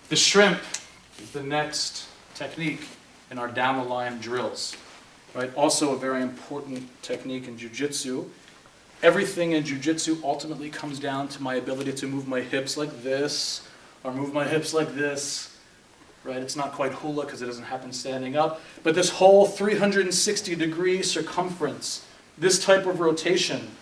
The shrimp is the next technique in our down the line drills. Right? Also a very important technique in jiu-jitsu. Everything in jiu-jitsu ultimately comes down to my ability to move my hips like this, or move my hips like this. Right? It's not quite hula because it doesn't happen standing up, but this whole 360-degree circumference, this type of rotation,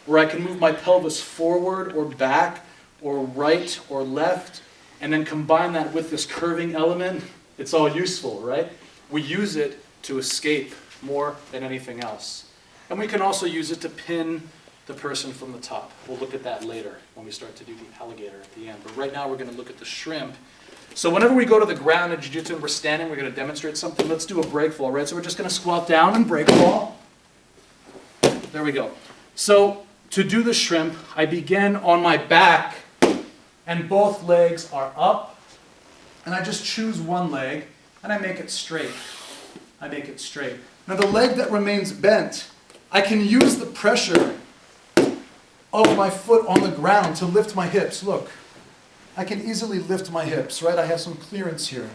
where I can move my pelvis forward or back, or right or left, and then combine that with this curving element, it's all useful, right? We use it to escape more than anything else. And we can also use it to pin the person from the top. We'll look at that later when we start to do the alligator at the end. But right now we're going to look at the shrimp. So whenever we go to the ground in jiu-jitsu and we're standing, we're going to demonstrate something. Let's do a break fall, right? So we're just going to squat down and break fall. There we go. So to do the shrimp, I begin on my back and both legs are up. And I just choose one leg and I make it straight. I make it straight. Now the leg that remains bent, I can use the pressure of my foot on the ground to lift my hips. Look, I can easily lift my hips, right? I have some clearance here.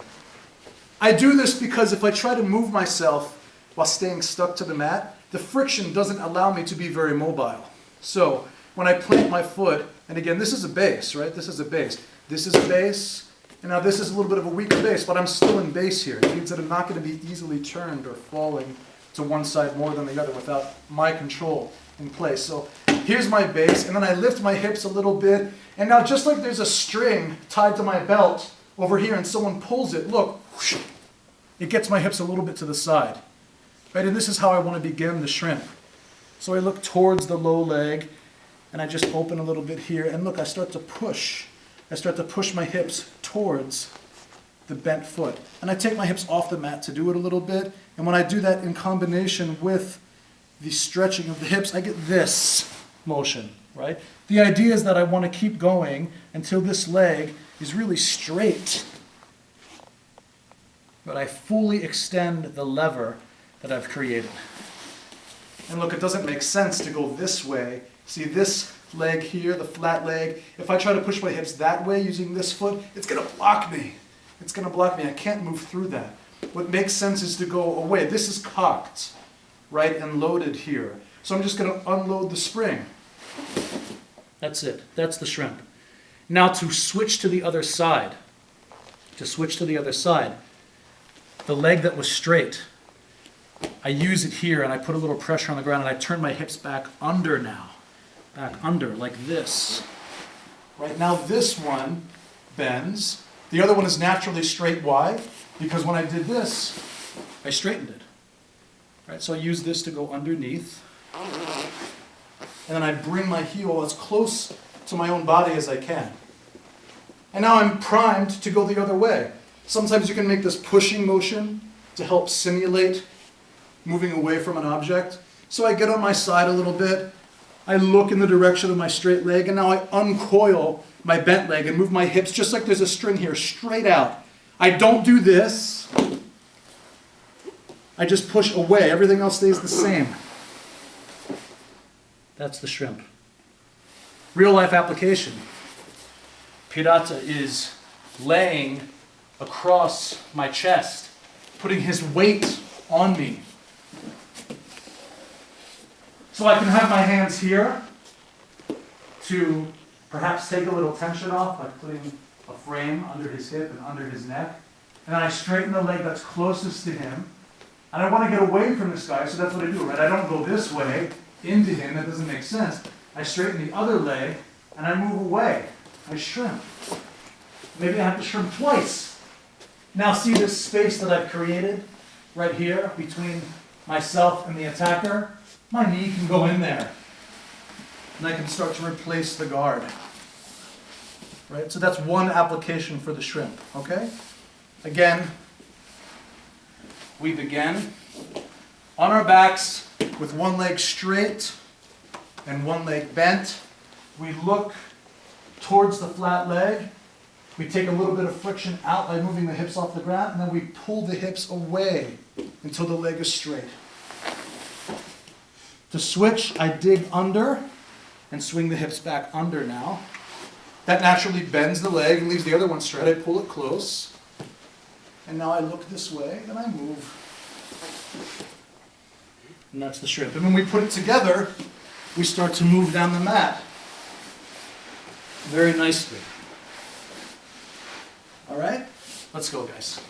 I do this because if I try to move myself while staying stuck to the mat, the friction doesn't allow me to be very mobile. So when I plant my foot, and again, this is a base, right? This is a base. This is a base. And now this is a little bit of a weaker base, but I'm still in base here. It means that I'm not going to be easily turned or falling to one side more than the other without my control in place. So here's my base, and then I lift my hips a little bit. And now just like there's a string tied to my belt over here and someone pulls it, look, whoosh, it gets my hips a little bit to the side. Right? And this is how I want to begin the shrimp. So I look towards the low leg, and I just open a little bit here. And look, I start to push. I start to push my hips towards the bent foot. And I take my hips off the mat to do it a little bit. And when I do that in combination with the stretching of the hips, I get this motion, right? The idea is that I want to keep going until this leg is really straight. But I fully extend the lever that I've created. And look, it doesn't make sense to go this way. See this leg here, the flat leg. If I try to push my hips that way using this foot, it's going to block me. It's going to block me. I can't move through that. What makes sense is to go away. This is cocked, right, and loaded here. So I'm just going to unload the spring. That's it. That's the shrimp. Now to switch to the other side. To switch to the other side. The leg that was straight, I use it here and I put a little pressure on the ground and I turn my hips back under now. Back under, like this. Right now this one bends. The other one is naturally straight. Why? Because when I did this, I straightened it. Right, so I use this to go underneath. And then I bring my heel as close to my own body as I can. And now I'm primed to go the other way. Sometimes you can make this pushing motion to help simulate moving away from an object. So I get on my side a little bit. I look in the direction of my straight leg, and now I uncoil my bent leg and move my hips just like there's a string here, straight out. I don't do this. I just push away. Everything else stays the same. That's the shrimp. Real life application. Pirata is laying across my chest, putting his weight on me. So I can have my hands here to perhaps take a little tension off by putting a frame under his hip and under his neck. And then I straighten the leg that's closest to him. And I want to get away from this guy, so that's what I do, right? I don't go this way into him. That doesn't make sense. I straighten the other leg and I move away. I shrimp. Maybe I have to shrimp twice. Now see this space that I've created right here between myself and the attacker? My knee can go in there. And I can start to replace the guard. Right? So that's one application for the shrimp. Okay? Again, we begin on our backs with one leg straight and one leg bent. We look towards the flat leg. We take a little bit of friction out by moving the hips off the ground, and then we pull the hips away until the leg is straight. To switch, I dig under and swing the hips back under now. That naturally bends the leg and leaves the other one straight. I pull it close. And now I look this way, and I move. And that's the strip. And when we put it together, we start to move down the mat very nicely. All right? Let's go, guys.